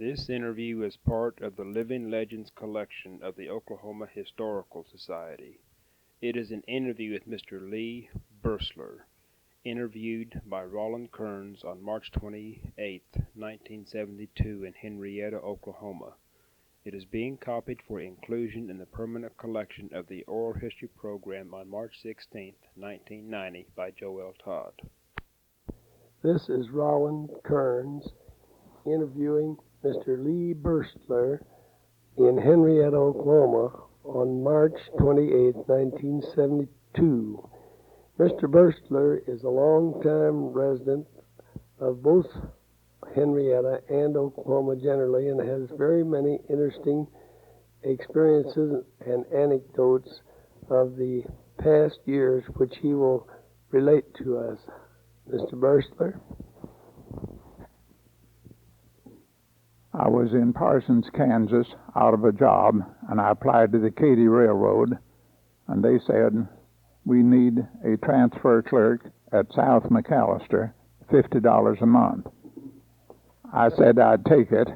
This interview is part of the Living Legends collection of the Oklahoma Historical Society. It is an interview with Mr. Lee Boerstler, interviewed by Rolland Kerns on March 28, 1972 in Henryetta, Oklahoma. It is being copied for inclusion in the permanent collection of the Oral History Program on March 16, 1990 by Joel Todd. This is Rolland Kerns interviewing Mr. Lee Boerstler in Henryetta, Oklahoma on March 28, 1972. Mr. Boestler is a longtime resident of both Henryetta and Oklahoma generally and has very many interesting experiences and anecdotes of the past years which he will relate to us. Mr. Boestler? I was in Parsons, Kansas, out of a job, and I applied to the Katy Railroad, and they said, we need a transfer clerk at South McAlester, $50 a month. I said I'd take it,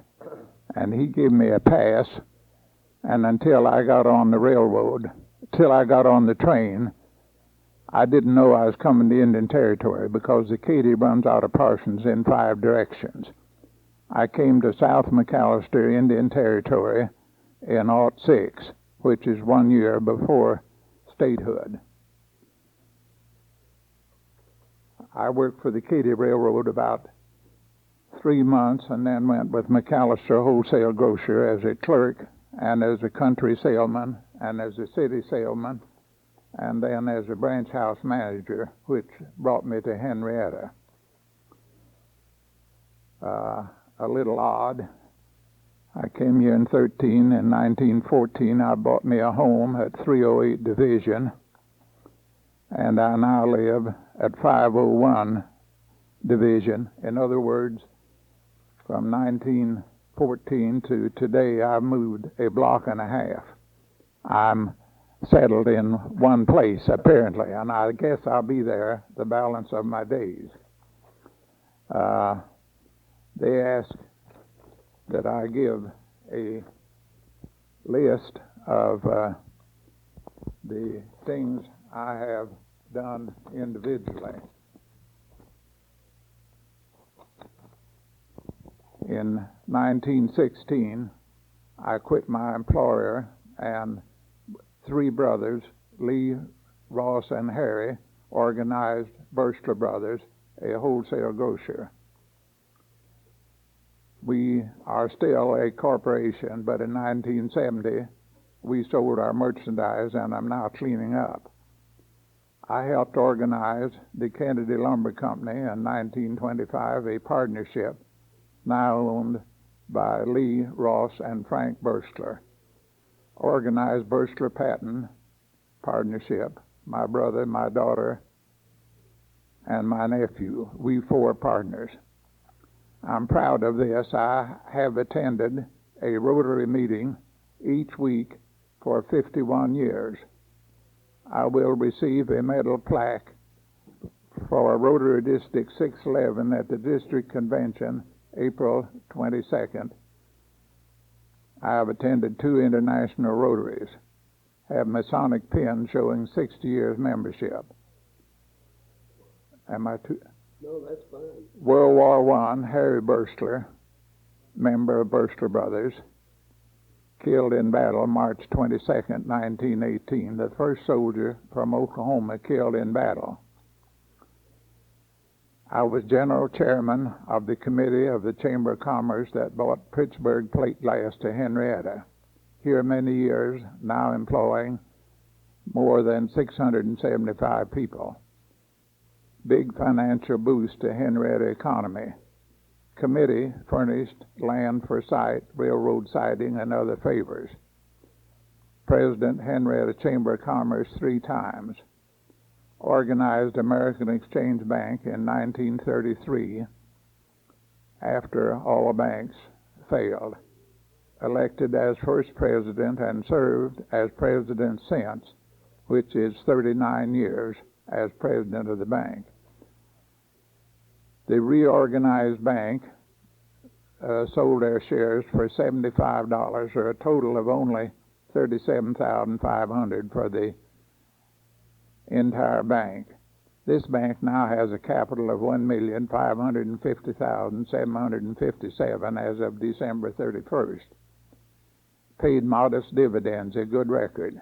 and he gave me a pass, and until I got on the railroad, till I got on the train, I didn't know I was coming to Indian Territory because the Katy runs out of Parsons in 5 directions. I came to South McAlester, Indian Territory in '06, which is 1 year before statehood. I worked for the Katy Railroad about 3 months and then went with McAlester Wholesale Grocer as a clerk and as a country salesman and as a city salesman and then as a branch house manager, which brought me to Henryetta. A little odd. I came here in 13. In 1914, I bought me a home at 308 Division, and I now live at 501 Division. In other words, from 1914 to today, I've moved a block and a half. I'm settled in one place, apparently, and I guess I'll be there the balance of my days. They ask that I give a list of the things I have done individually. In 1916, I quit my employer and 3 brothers, Lee, Ross, and Harry, organized Boestler Brothers, a wholesale grocer. We are still a corporation, but in 1970, we sold our merchandise, and I'm now cleaning up. I helped organize the Kennedy Lumber Company in 1925, a partnership now owned by Lee, Ross, and Frank Boestler. Organized Boestler Patton Partnership, my brother, my daughter, and my nephew. We 4 partners. I'm proud of this. I have attended a Rotary meeting each week for 51 years. I will receive a medal plaque for Rotary District 611 at the District Convention, April 22nd. I have attended 2 international Rotaries, have Masonic pin showing 60 years membership. Am I too? No, that's fine. World War I, Harry Boestler, member of Boestler Brothers, killed in battle March 22nd, 1918, the first soldier from Oklahoma killed in battle. I was general chairman of the committee of the Chamber of Commerce that brought Pittsburg plate glass to Henryetta. Here many years, now employing more than 675 people. Big financial boost to Henryetta economy. Committee furnished land for site, railroad siding, and other favors. President Henryetta Chamber of Commerce 3 times. Organized American Exchange Bank in 1933 after all the banks failed. Elected as first president and served as president since, which is 39 years as president of the bank. The reorganized bank sold their shares for $75, or a total of only $37,500 for the entire bank. This bank now has a capital of $1,550,757 as of December 31st. Paid modest dividends, a good record.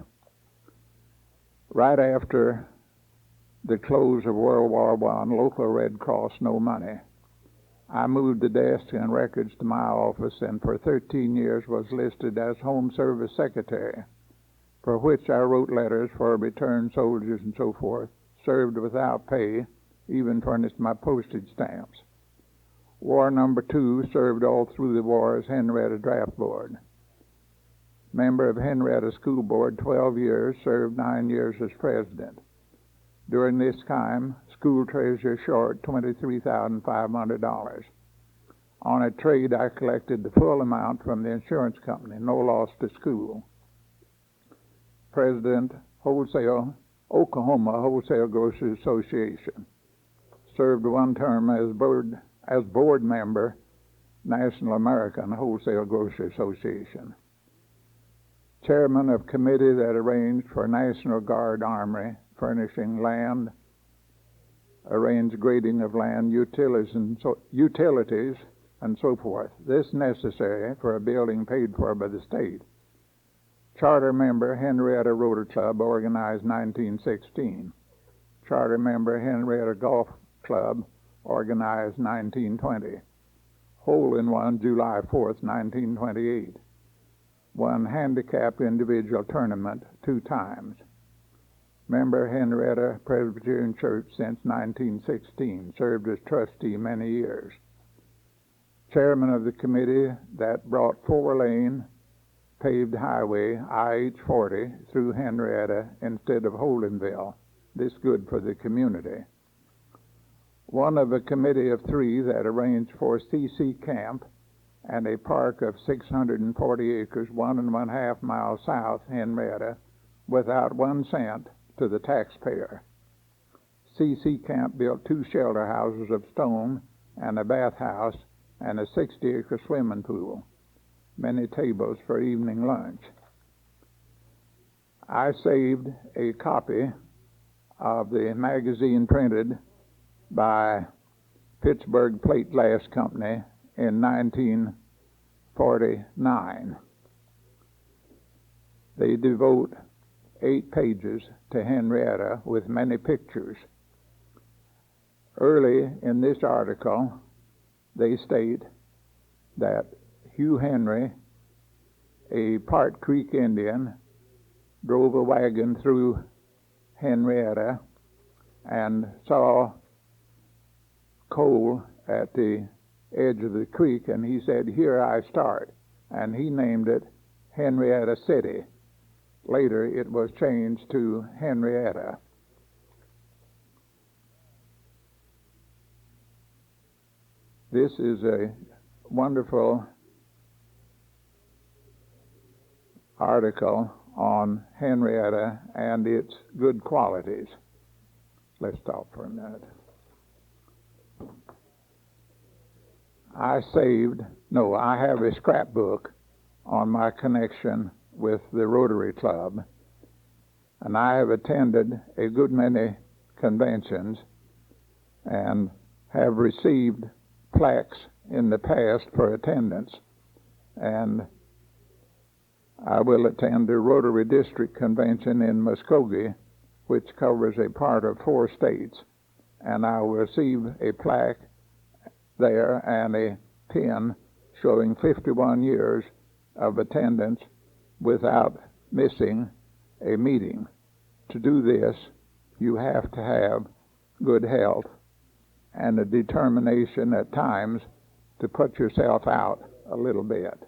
Right after the close of World War I, local Red Cross, no money. I moved the desk and records to my office, and for 13 years was listed as Home Service Secretary, for which I wrote letters for returned soldiers and so forth, served without pay, even furnished my postage stamps. War number 2, served all through the war as Henryetta Draft Board. Member of Henryetta School Board 12 years, served 9 years as president. During this time, school treasurer short $23,500. On a trade, I collected the full amount from the insurance company, no loss to school. President, Oklahoma Wholesale Grocers Association. Served one term as board member, National American Wholesale Grocery Association. Chairman of committee that arranged for National Guard Armory, furnishing land, arranged grading of land, utilities, and so forth. This necessary for a building paid for by the state. Charter member, Henryetta Rotary Club, organized 1916. Charter member, Henryetta Golf Club, organized 1920. Hole-in-one, July 4th, 1928. Won handicap individual tournament 2 times. Member, Henryetta Presbyterian Church since 1916. Served as trustee many years. Chairman of the committee that brought 4-lane paved highway IH-40 through Henryetta instead of Holdenville. This good for the community. One of a committee of 3 that arranged for CC Camp and a park of 640 acres, 1.5 miles south Henryetta, without 1 cent to the taxpayer. CC Camp built 2 shelter houses of stone and a bathhouse and a 60-acre swimming pool. Many tables for evening lunch. I saved a copy of the magazine printed by Pittsburg Plate Glass Company in 1949. They devote 8 pages to Henryetta with many pictures. Early in this article, they state that Hugh Henry, a Part Creek Indian, drove a wagon through Henryetta and saw coal at the edge of the creek, and he said, "Here I start," and he named it Henryetta City. Later it was changed to Henryetta. This is a wonderful article on Henryetta and its good qualities. Let's stop for a minute. I have a scrapbook on my connection with the Rotary Club, and I have attended a good many conventions and have received plaques in the past for attendance, and I will attend the Rotary District Convention in Muskogee, which covers a part of 4 states, and I will receive a plaque there and a pin showing 51 years of attendance without missing a meeting. To do this, you have to have good health and a determination at times to put yourself out a little bit.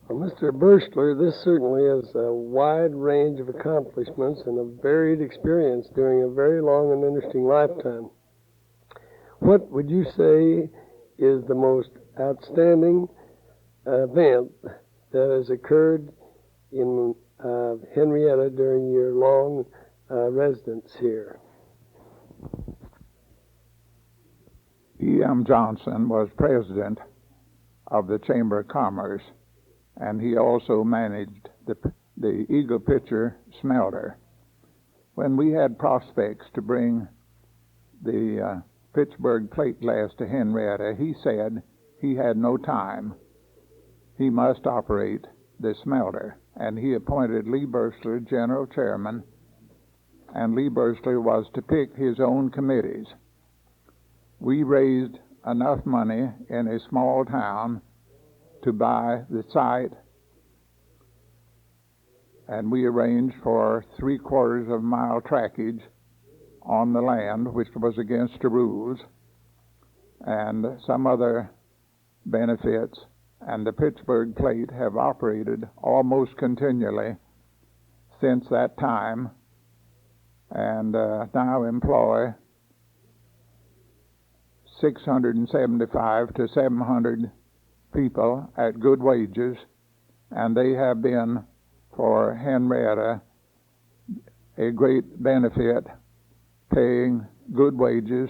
Well, Mr. Boestler, this certainly is a wide range of accomplishments and a varied experience during a very long and interesting lifetime. What would you say is the most outstanding event that has occurred in Henryetta during your long residence here? E.M. Johnson was president of the Chamber of Commerce, and he also managed the Eagle Pitcher smelter. When we had prospects to bring the Pittsburg plate glass to Henryetta, he said he had no time. He must operate the smelter, and he appointed Lee Boerstler general chairman, and Lee Boerstler was to pick his own committees. We raised enough money in a small town to buy the site, and we arranged for 3/4 of a mile trackage on the land, which was against the rules, and some other benefits, and the Pittsburg plate have operated almost continually since that time, and now employ 675 to 700 people at good wages, and they have been for Henryetta a great benefit, paying good wages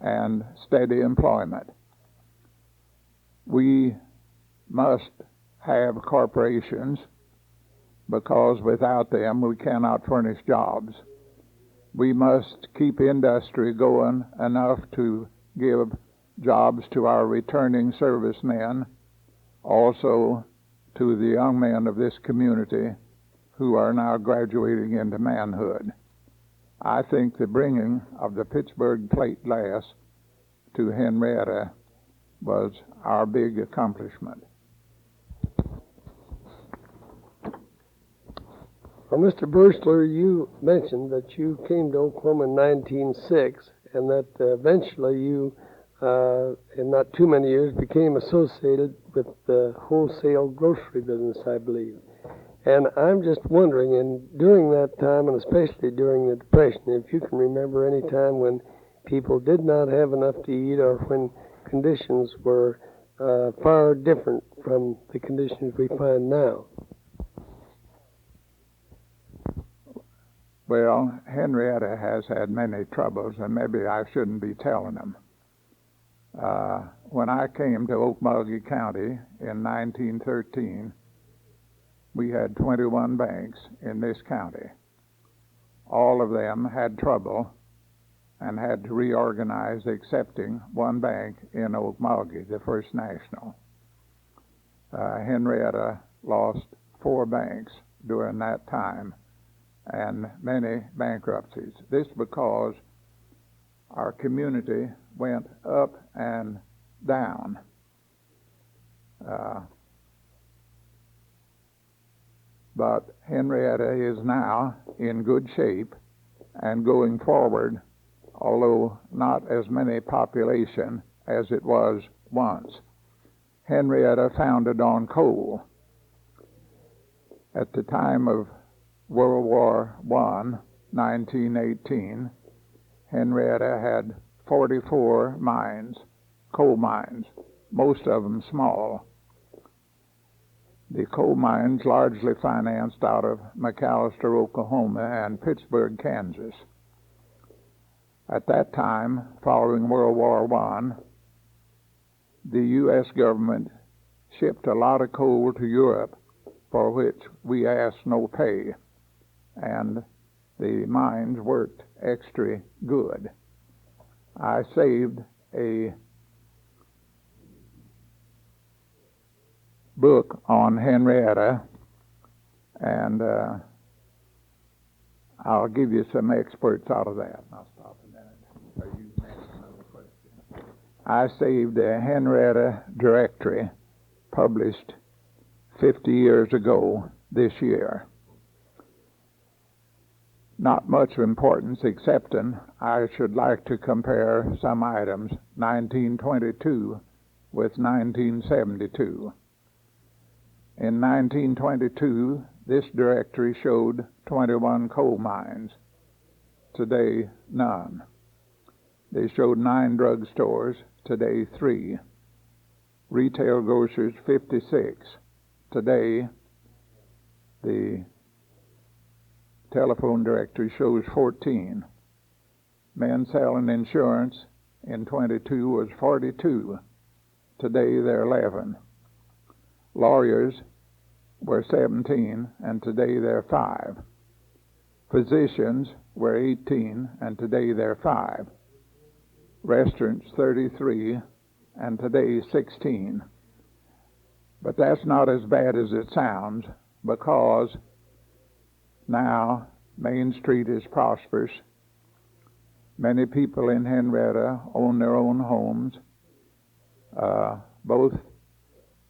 and steady employment. We must have corporations because without them we cannot furnish jobs. We must keep industry going enough to give jobs to our returning servicemen, also to the young men of this community who are now graduating into manhood. I think the bringing of the Pittsburg plate glass to Henryetta was our big accomplishment. Well, Mr. Boestler, you mentioned that you came to Oklahoma in 1906, and that eventually you, in not too many years, became associated with the wholesale grocery business, I believe. And I'm just wondering, during that time, and especially during the Depression, if you can remember any time when people did not have enough to eat, or when conditions were far different from the conditions we find now. Well, Henryetta has had many troubles, and maybe I shouldn't be telling them. When I came to Okmulgee County in 1913, we had 21 banks in this county. All of them had trouble and had to reorganize, excepting one bank in Okmulgee, the First National. Henryetta lost 4 banks during that time and many bankruptcies. This because our community went up and down. But Henryetta is now in good shape and going forward, although not as many population as it was once. Henryetta founded on coal. At the time of World War I, 1918, Henryetta had 44 mines, coal mines, most of them small. The coal mines largely financed out of McAlester, Oklahoma, and Pittsburg, Kansas. At that time, following World War I, the U.S. government shipped a lot of coal to Europe for which we asked no pay, and the mines worked extra good. I saved a book on Henryetta, and I'll give you some experts out of that. I'll stop a minute so you can ask another question. I saved a Henryetta directory published 50 years ago this year. Not much importance, excepting I should like to compare some items 1922 with 1972. In 1922, this directory showed 21 coal mines. Today, none. They showed 9 drugstores. Today, 3. Retail grocers, 56. Today, the telephone directory shows 14. Men selling insurance, in 22 was 42. Today they're 11. Lawyers were 17, and today they're 5. Physicians were 18, and today they're 5. Restaurants 33, and today 16. But that's not as bad as it sounds, because now Main Street is prosperous. Many people in Henryetta own their own homes. Both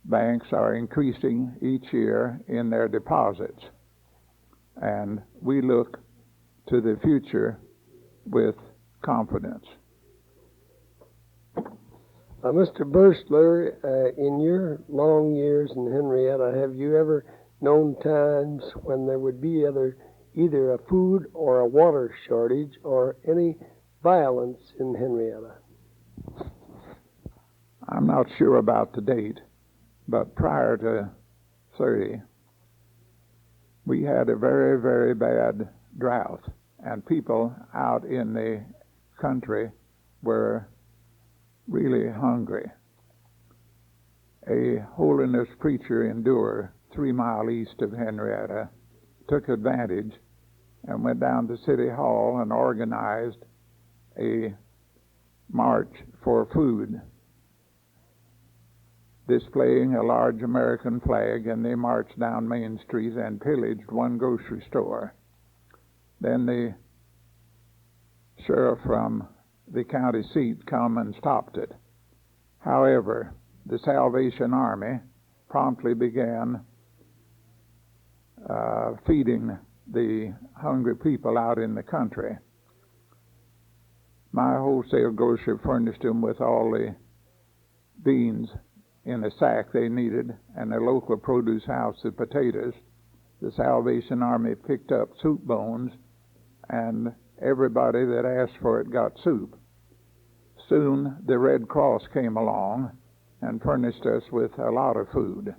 banks are increasing each year in their deposits. And we look to the future with confidence. Mr. Boestler, in your long years in Henryetta, have you ever known times when there would be either a food or a water shortage or any violence in Henryetta? I'm not sure about the date, but prior to 30, we had a very, very bad drought, and people out in the country were really hungry. A holiness preacher in Dewar, 3 miles east of Henryetta, took advantage and went down to City Hall and organized a march for food, displaying a large American flag, and they marched down Main Street and pillaged one grocery store. Then the sheriff from the county seat come and stopped it. However, the Salvation Army promptly began feeding the hungry people out in the country. My wholesale grocer furnished them with all the beans in a sack they needed, and a local produce house of potatoes. The Salvation Army picked up soup bones, and everybody that asked for it got soup. Soon the Red Cross came along and furnished us with a lot of food.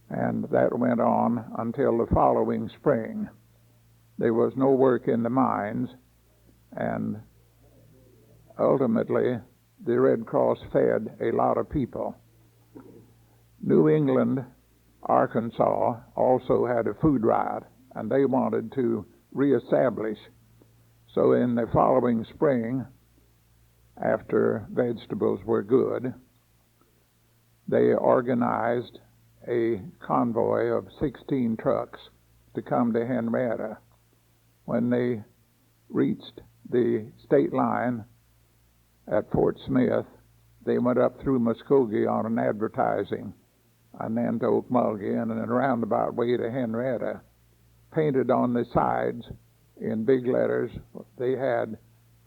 And that went on until the following spring. There was no work in the mines, and ultimately the Red Cross fed a lot of people. New England, Arkansas also had a food riot, and they wanted to reestablish. So in the following spring, after vegetables were good, they organized a convoy of 16 trucks to come to Henryetta. When they reached the state line at Fort Smith, they went up through Muskogee on an advertising, and then to Okmulgee, and in a roundabout way to Henryetta. Painted on the sides in big letters, they had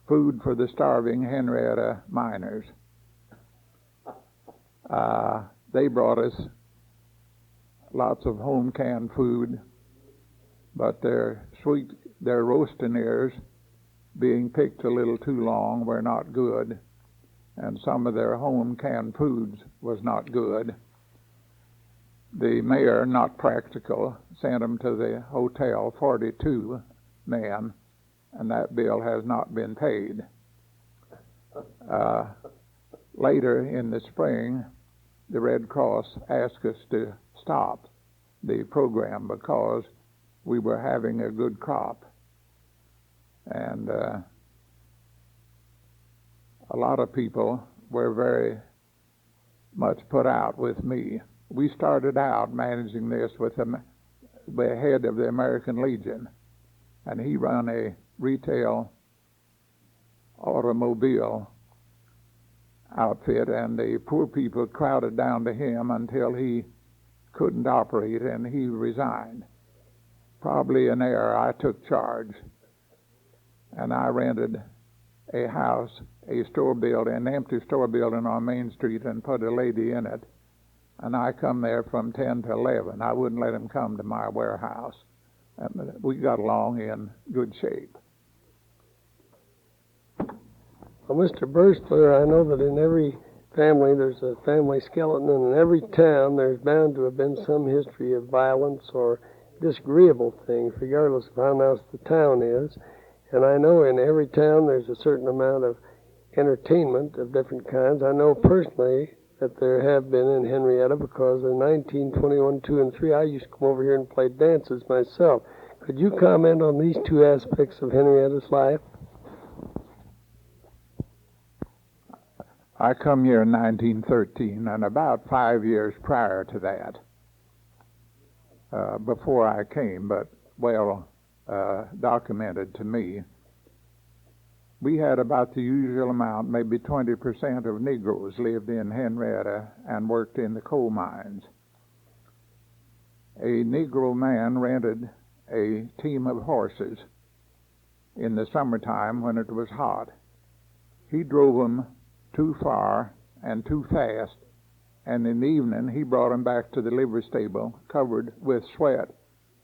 food for the starving Henryetta miners. They brought us lots of home canned food, but their roasting ears, being picked a little too long, were not good, and some of their home canned foods was not good. The mayor, not practical, sent them to the hotel, 42 men, and that bill has not been paid. Later in the spring, the Red Cross asked us to stop the program because we were having a good crop. And a lot of people were very much put out with me. We started out managing this with the head of the American Legion, and he ran a retail automobile outfit, and the poor people crowded down to him until he couldn't operate, and he resigned. Probably an error. I took charge, and I rented a house, an empty store building on Main Street, and put a lady in it. And I come there from 10 to 11. I wouldn't let him come to my warehouse. And we got along in good shape. Well, Mr. Boestler, I know that in every family there's a family skeleton, and in every town there's bound to have been some history of violence or disagreeable things, regardless of how nice the town is. And I know in every town there's a certain amount of entertainment of different kinds. I know personally that there have been in Henryetta because in 1921, 2, and 3, I used to come over here and play dances myself. Could you comment on these two aspects of Henrietta's life? I come here in 1913, and about 5 years prior to that, before I came, but well documented to me, we had about the usual amount, maybe 20% of Negroes lived in Henryetta and worked in the coal mines. A Negro man rented a team of horses in the summertime when it was hot. He drove them too far and too fast, and in the evening he brought them back to the livery stable covered with sweat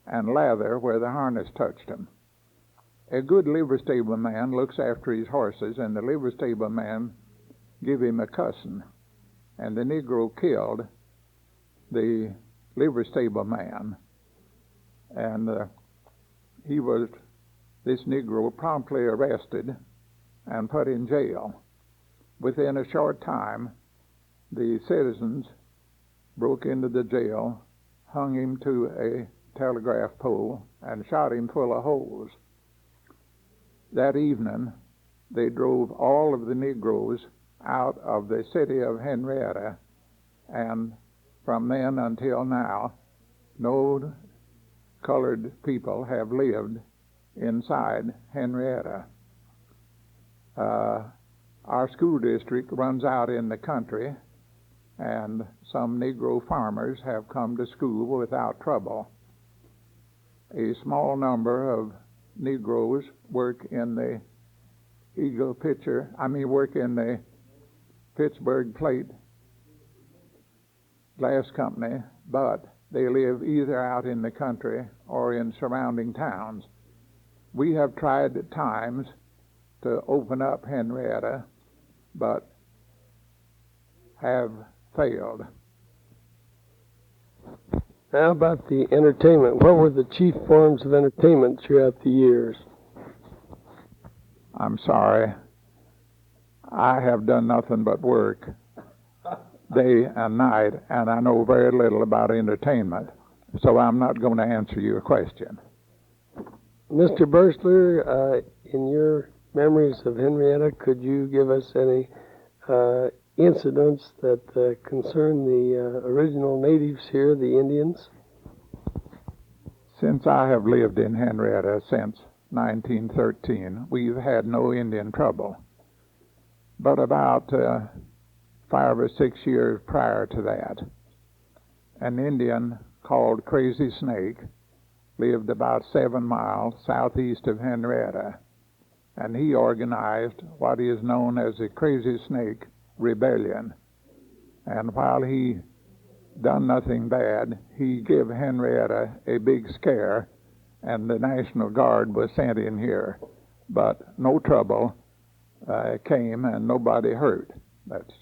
and lather where the harness touched them. A good livery stable man looks after his horses, and the livery stable man give him a cussing, and the Negro killed the livery stable man, and this Negro promptly arrested and put in jail. Within a short time, the citizens broke into the jail, hung him to a telegraph pole, and shot him full of holes. That evening, they drove all of the Negroes out of the city of Henryetta, and from then until now, no colored people have lived inside Henryetta. Our school district runs out in the country, and some Negro farmers have come to school without trouble. A small number of Negroes work in the work in the Pittsburg Plate Glass Company, but they live either out in the country or in surrounding towns. We have tried at times to open up Henryetta, but have failed. How about the entertainment? What were the chief forms of entertainment throughout the years? I'm sorry. I have done nothing but work day and night, and I know very little about entertainment, so I'm not going to answer your question. Mr. Boestler, in your memories of Henryetta, could you give us any incidents that concern the original natives here, the Indians? Since I have lived in Henryetta since 1913, we've had no Indian trouble. But about 5 or 6 years prior to that, an Indian called Crazy Snake lived about 7 miles southeast of Henryetta, and he organized what is known as the Crazy Snake Rebellion. And while he done nothing bad, he gave Henryetta a big scare, and the National Guard was sent in here. But no trouble came, and nobody hurt. That's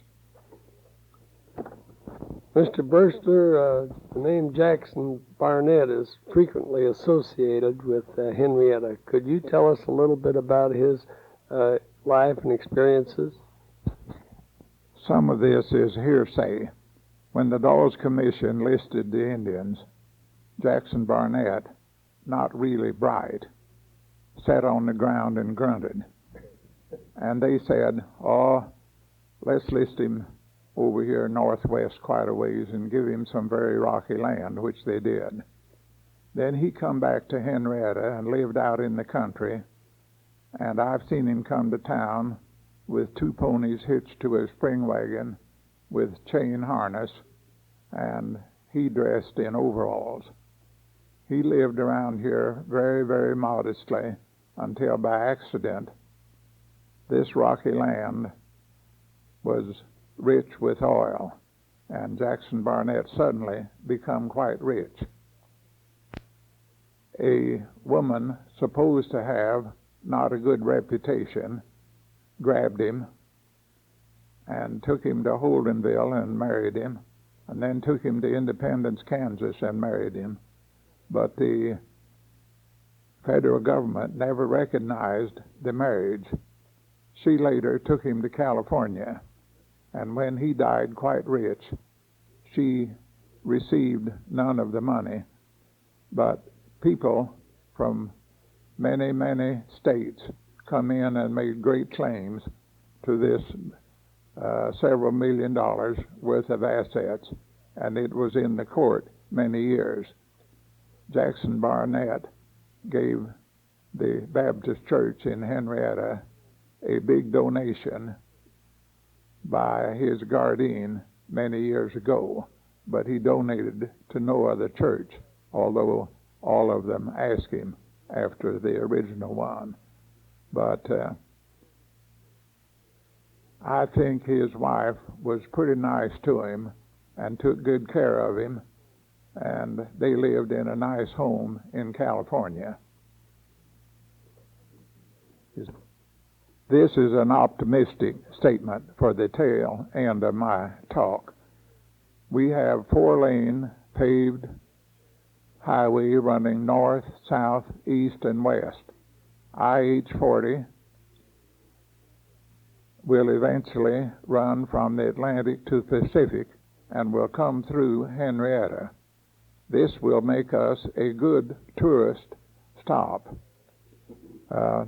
Mr. Boestler, the name Jackson Barnett is frequently associated with Henryetta. Could you tell us a little bit about his life and experiences? Some of this is hearsay. When the Dawes Commission listed the Indians, Jackson Barnett, not really bright, sat on the ground and grunted. And they said, oh, let's list him over here northwest quite a ways and give him some very rocky land, which they did. Then he come back to Henryetta and lived out in the country, and I've seen him come to town with 2 ponies hitched to a spring wagon with chain harness, and he dressed in overalls. He lived around here very, very modestly until by accident this rocky land was rich with oil, and Jackson Barnett suddenly become quite rich. A woman supposed to have not a good reputation grabbed him and took him to Holdenville and married him, and then took him to Independence, Kansas, and married him. But the federal government never recognized the marriage. She later took him to California, and when he died quite rich, she received none of the money, but people from many, many states come in and made great claims to this several $1 million worth of assets, and it was in the court many years. Jackson Barnett gave the Baptist Church in Henryetta a big donation by his guardian many years ago, but he donated to no other church, although all of them asked him after the original one. But I think his wife was pretty nice to him and took good care of him, and they lived in a nice home in California. This is an optimistic statement for the tail end of my talk. We have 4-lane paved highway running north, south, east, and west. IH-40 will eventually run from the Atlantic to the Pacific and will come through Henryetta. This will make us a good tourist stop.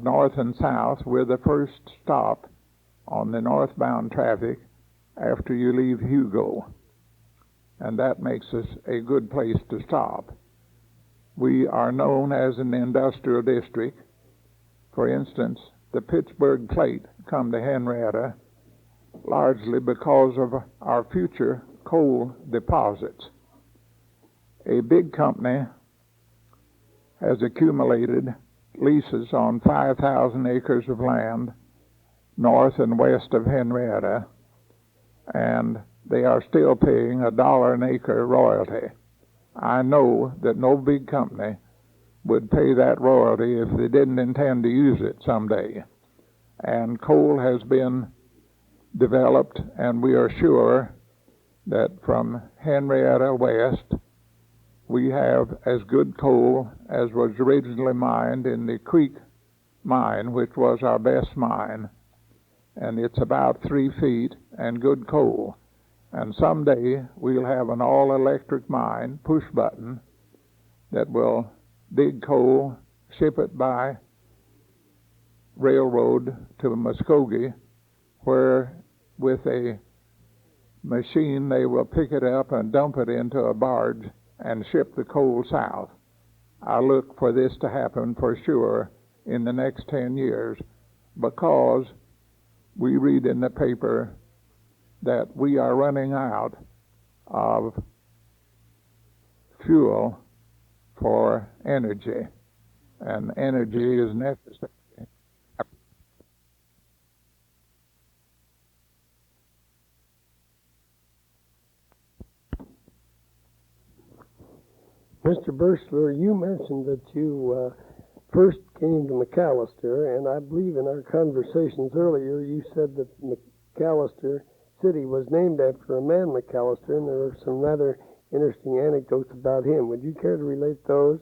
North and south, we're the first stop on the northbound traffic after you leave Hugo, and that makes us a good place to stop. We are known as an industrial district. For instance, the Pittsburg plate come to Henryetta largely because of our future coal deposits. A big company has accumulated leases on 5,000 acres of land north and west of Henryetta, and they are still paying $1 an acre royalty. I know that no big company would pay that royalty if they didn't intend to use it someday. And coal has been developed, and we are sure that from Henryetta west, we have as good coal as was originally mined in the Creek mine, which was our best mine. And it's about 3 feet and good coal. And someday we'll have an all-electric mine, push button, that will dig coal, ship it by railroad to Muskogee, where with a machine they will pick it up and dump it into a barge and ship the coal south. I look for this to happen for sure in the next 10 years, because we read in the paper that we are running out of fuel for energy, and energy is necessary. Mr. Boestler, you mentioned that you first came to McAlester, and I believe in our conversations earlier you said that McAlester City was named after a man, McAlester, and there are some rather interesting anecdotes about him. Would you care to relate those?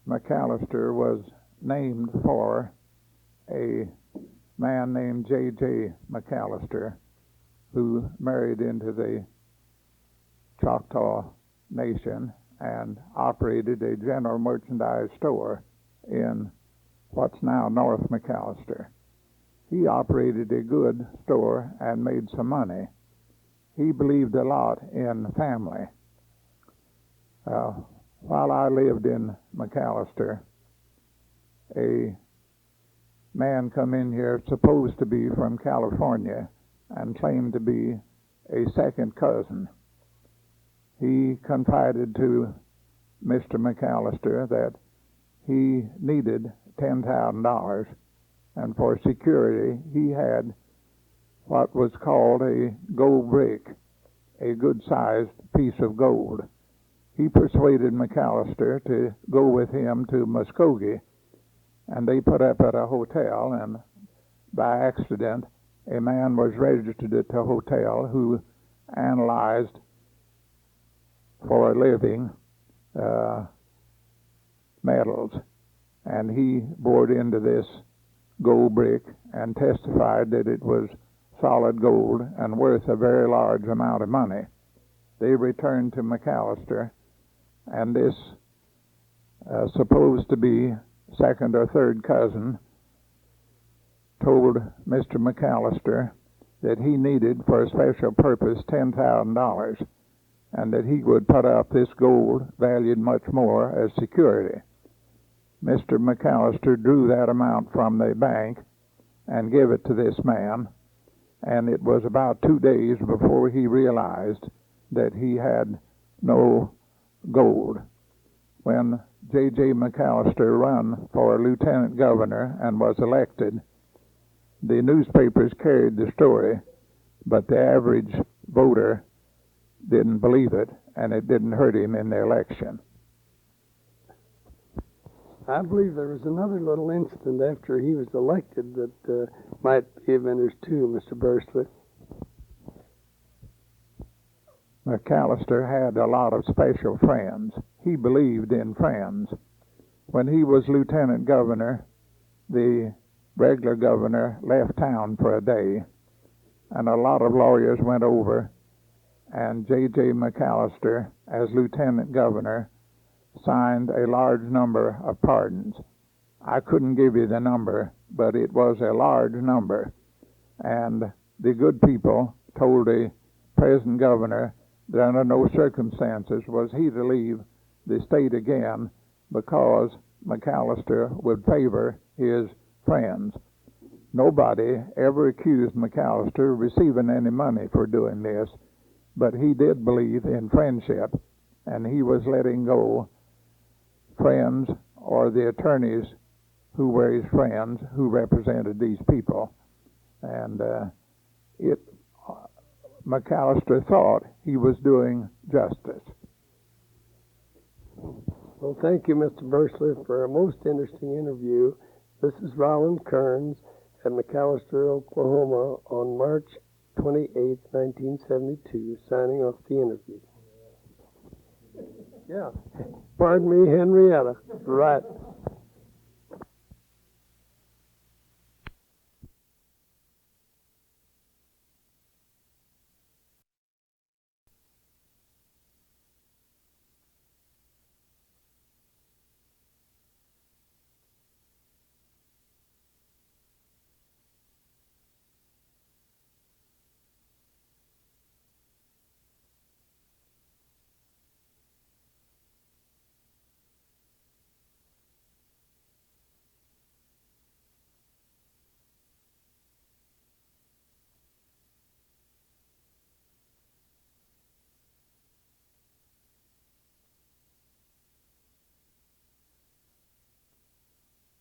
McAlester was named for a man named J.J. McAlester, who married into the Choctaw Nation and operated a general merchandise store in what's now North McAlester. He operated a good store and made some money. He believed a lot in family. While I lived in McAlester, a man come in here supposed to be from California and claimed to be a second cousin. He confided to Mr. McAlester that he needed $10,000, and for security he had what was called a gold brick, a good-sized piece of gold. He persuaded McAlester to go with him to Muskogee, and they put up at a hotel, and by accident a man was registered at the hotel who analyzed for a living metals, and he bored into this gold brick and testified that it was solid gold and worth a very large amount of money. They returned to McAlester, and this supposed to be second or third cousin told Mr. McAlester that he needed for a special purpose $10,000 and that he would put up this gold valued much more as security. Mr. McAlester drew that amount from the bank and gave it to this man, and it was about 2 days before he realized that he had no gold. When J.J. McAlester ran for lieutenant governor and was elected, the newspapers carried the story, but the average voter didn't believe it, and it didn't hurt him in the election. I believe there was another little incident after he was elected that might be of interest too, Mr. Boestler. McAlester had a lot of special friends. He believed in friends. When he was lieutenant governor, the regular governor left town for a day, and a lot of lawyers went over, and J.J. McAlester, as lieutenant governor, signed a large number of pardons. I couldn't give you the number, but it was a large number, and the good people told the present governor that under no circumstances was he to leave the state again because McAlester would favor his friends. Nobody ever accused McAlester of receiving any money for doing this, but he did believe in friendship, and he was letting go friends or the attorneys who were his friends who represented these people. And McAlester thought he was doing justice. Well, thank you, Mr. Boestler, for a most interesting interview. This is Rolland Kerns at McAlester, Oklahoma on March 28, 1972, signing off the interview. Yeah. Pardon me, Henryetta. Right.